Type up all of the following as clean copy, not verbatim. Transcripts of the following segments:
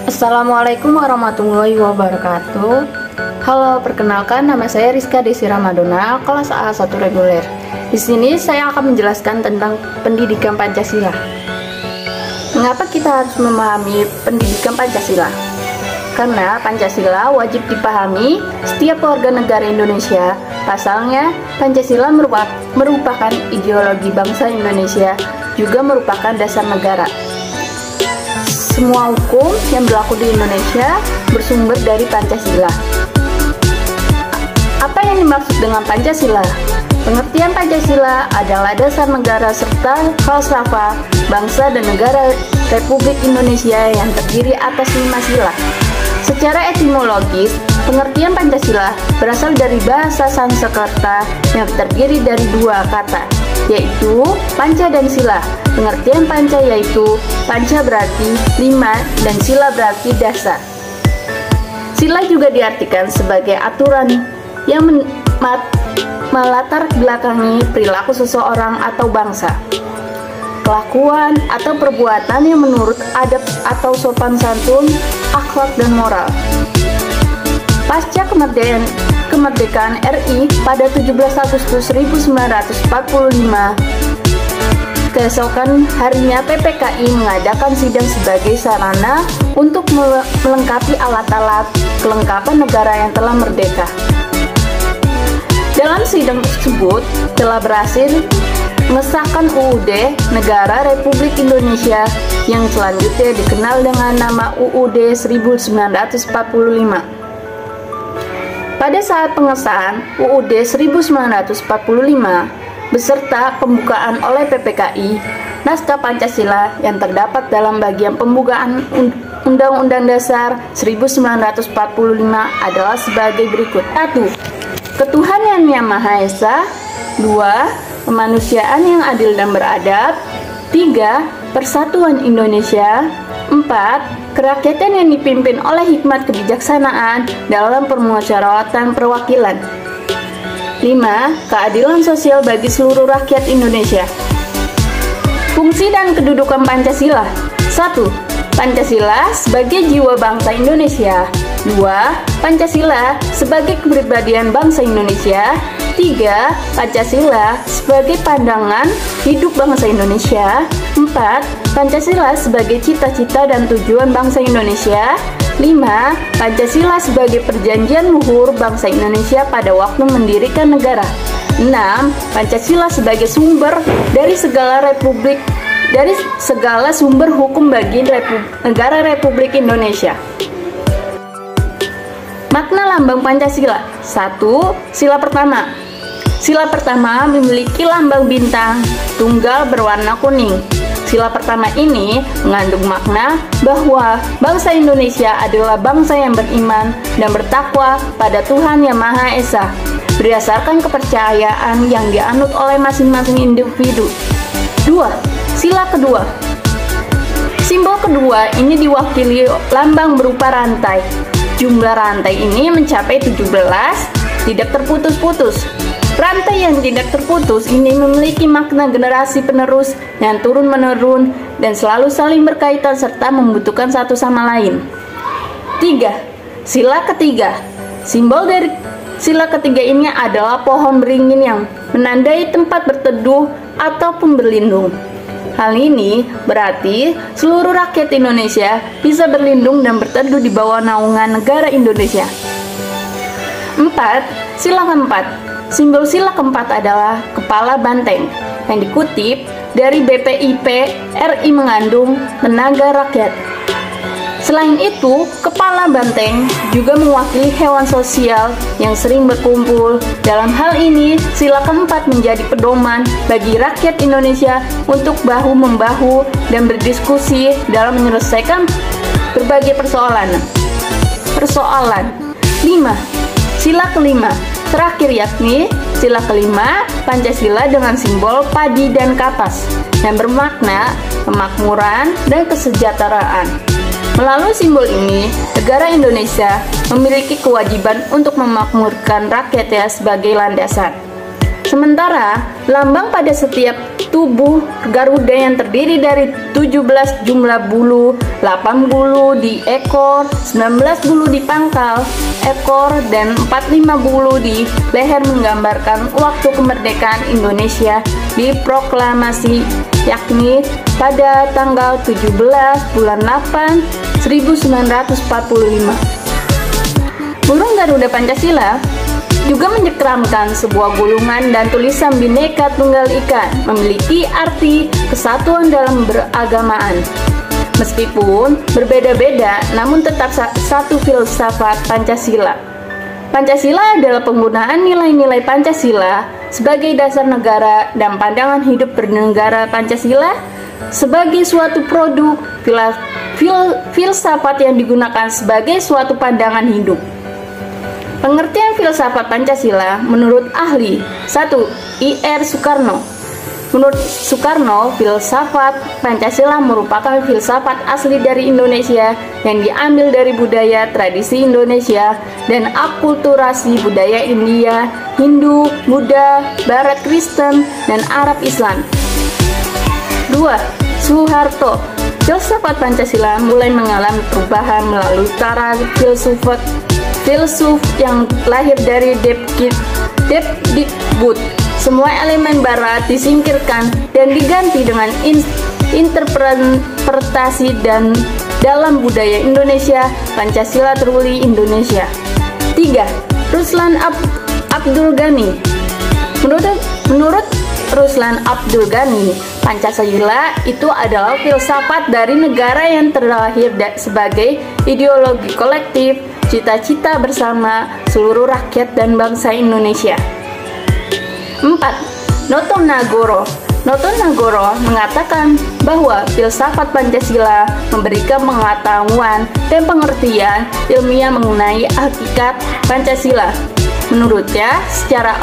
Assalamualaikum warahmatullahi wabarakatuh. Halo, perkenalkan nama saya Rizka Desi Ramadona, kelas A1 reguler. Di sini saya akan menjelaskan tentang pendidikan Pancasila. Mengapa kita harus memahami pendidikan Pancasila? Karena Pancasila wajib dipahami setiap warga negara Indonesia. Pasalnya, Pancasila merupakan ideologi bangsa Indonesia, juga merupakan dasar negara. Semua hukum yang berlaku di Indonesia bersumber dari Pancasila. Apa yang dimaksud dengan Pancasila? Pengertian Pancasila adalah dasar negara serta falsafah bangsa dan negara Republik Indonesia yang terdiri atas 5 sila. Secara etimologis, pengertian Pancasila berasal dari bahasa Sanskerta yang terdiri dari 2 kata, yaitu panca dan sila. Pengertian panca yaitu panca berarti 5 dan sila berarti dasar. Sila juga diartikan sebagai aturan yang melatar belakangi perilaku seseorang atau bangsa, kelakuan atau perbuatan yang menurut adab atau sopan santun, akhlak dan moral. Pasca kemerdekaan RI pada 17 Agustus 1945, keesokan harinya PPKI mengadakan sidang sebagai sarana untuk melengkapi alat-alat kelengkapan negara yang telah merdeka. Dalam sidang tersebut telah berhasil mengesahkan UUD Negara Republik Indonesia yang selanjutnya dikenal dengan nama UUD 1945. Pada saat pengesahan UUD 1945 beserta pembukaan oleh PPKI, naskah Pancasila yang terdapat dalam bagian pembukaan Undang-Undang Dasar 1945 adalah sebagai berikut. 1. Ketuhanan yang Maha Esa. 2. Kemanusiaan yang adil dan beradab. 3. Persatuan Indonesia. 4. Kerakyatan yang dipimpin oleh hikmat kebijaksanaan dalam permusyawaratan perwakilan. 5. Keadilan sosial bagi seluruh rakyat Indonesia. Fungsi dan kedudukan Pancasila. 1. Pancasila sebagai jiwa bangsa Indonesia. 2. Pancasila sebagai kepribadian bangsa Indonesia. 3. Pancasila sebagai pandangan hidup bangsa Indonesia. 4. Pancasila sebagai cita-cita dan tujuan bangsa Indonesia. 5. Pancasila sebagai perjanjian luhur bangsa Indonesia pada waktu mendirikan negara. 6. Pancasila sebagai sumber dari segala sumber hukum bagi negara Republik Indonesia. Makna lambang Pancasila. 1. Sila pertama. Sila pertama memiliki lambang bintang tunggal berwarna kuning. Sila pertama ini mengandung makna bahwa bangsa Indonesia adalah bangsa yang beriman dan bertakwa pada Tuhan Yang Maha Esa, berdasarkan kepercayaan yang dianut oleh masing-masing individu. 2. Sila kedua. Simbol kedua ini diwakili lambang berupa rantai. Jumlah rantai ini mencapai 17, tidak terputus-putus. Rantai yang tidak terputus ini memiliki makna generasi penerus yang turun-menurun dan selalu saling berkaitan serta membutuhkan satu sama lain. 3. Sila ketiga. Simbol dari sila ketiga ini adalah pohon beringin yang menandai tempat berteduh ataupun berlindung. Hal ini berarti seluruh rakyat Indonesia bisa berlindung dan berteduh di bawah naungan negara Indonesia. 4. Sila keempat. Simbol sila keempat adalah kepala banteng yang dikutip dari BPIP RI mengandung tenaga rakyat. Selain itu, kepala banteng juga mewakili hewan sosial yang sering berkumpul. Dalam hal ini, sila keempat menjadi pedoman bagi rakyat Indonesia untuk bahu-membahu dan berdiskusi dalam menyelesaikan berbagai persoalan. 5. Sila kelima. Terakhir yakni sila kelima Pancasila dengan simbol padi dan kapas yang bermakna kemakmuran dan kesejahteraan. Melalui simbol ini, negara Indonesia memiliki kewajiban untuk memakmurkan rakyatnya sebagai landasan. Sementara, lambang pada setiap tubuh Garuda yang terdiri dari 17 jumlah bulu, 8 bulu di ekor, 19 bulu di pangkal ekor, dan 45 bulu di leher menggambarkan waktu kemerdekaan Indonesia diproklamasi, yakni pada tanggal 17 bulan 8 1945. Burung Garuda Pancasila juga mencengkramkan sebuah gulungan dan tulisan Bhinneka Tunggal Ika, memiliki arti kesatuan dalam beragamaan. Meskipun berbeda-beda, namun tetap satu filsafat Pancasila. Pancasila adalah penggunaan nilai-nilai Pancasila sebagai dasar negara dan pandangan hidup bernegara Pancasila sebagai suatu produk filsafat yang digunakan sebagai suatu pandangan hidup. Pengertian filsafat Pancasila menurut ahli 1. I.R. Soekarno. Menurut Soekarno, filsafat Pancasila merupakan filsafat asli dari Indonesia yang diambil dari budaya tradisi Indonesia dan akulturasi budaya India, Hindu, Buddha, Barat Kristen, dan Arab Islam. 2. Soeharto. Filsafat Pancasila mulai mengalami perubahan melalui para filsuf yang lahir dari Depdikbud. Semua elemen barat disingkirkan dan diganti dengan interpretasi dan dalam budaya Indonesia, Pancasila terwujud Indonesia. 3. Ruslan Abdul Ghani. Menurut Ruslan Abdul Ghani, Pancasila itu adalah filsafat dari negara yang terlahir sebagai ideologi kolektif, cita-cita bersama seluruh rakyat dan bangsa Indonesia. 4. Noto Nagoro. Noto Nagoro mengatakan bahwa filsafat Pancasila memberikan pengetahuan dan pengertian ilmiah mengenai hakikat Pancasila. Menurutnya, secara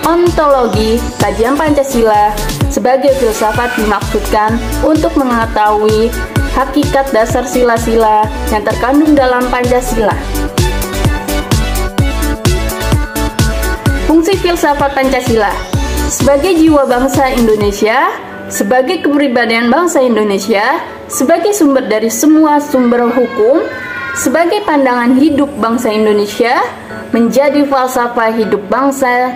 ontologi, kajian Pancasila sebagai filsafat dimaksudkan untuk mengetahui hakikat dasar sila-sila yang terkandung dalam Pancasila. Fungsi filsafat Pancasila sebagai jiwa bangsa Indonesia, sebagai kepribadian bangsa Indonesia, sebagai sumber dari semua sumber hukum, sebagai pandangan hidup bangsa Indonesia, menjadi falsafah hidup bangsa,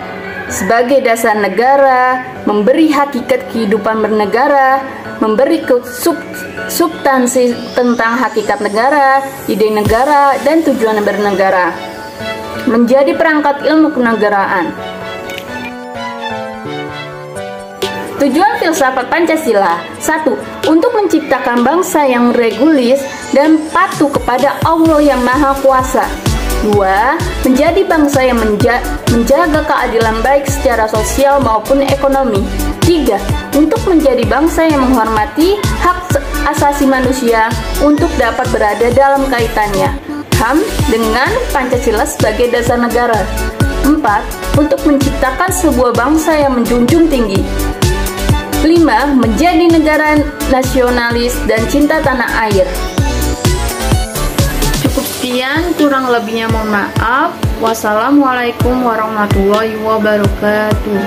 sebagai dasar negara, memberi hakikat kehidupan bernegara, memberi substansi tentang hakikat negara, ide negara, dan tujuan bernegara, menjadi perangkat ilmu kenegaraan. Tujuan filsafat Pancasila: 1. Untuk menciptakan bangsa yang regulis dan patuh kepada Allah yang Maha Kuasa. 2. Menjadi bangsa yang menjaga keadilan baik secara sosial maupun ekonomi. 3. Untuk menjadi bangsa yang menghormati hak asasi manusia untuk dapat berada dalam kaitannya HAM dengan Pancasila sebagai dasar negara. 4. Untuk menciptakan sebuah bangsa yang menjunjung tinggi. 5. Menjadi negara nasionalis dan cinta tanah air. Cukup sekian, kurang lebihnya mohon maaf. Wassalamualaikum warahmatullahi wabarakatuh.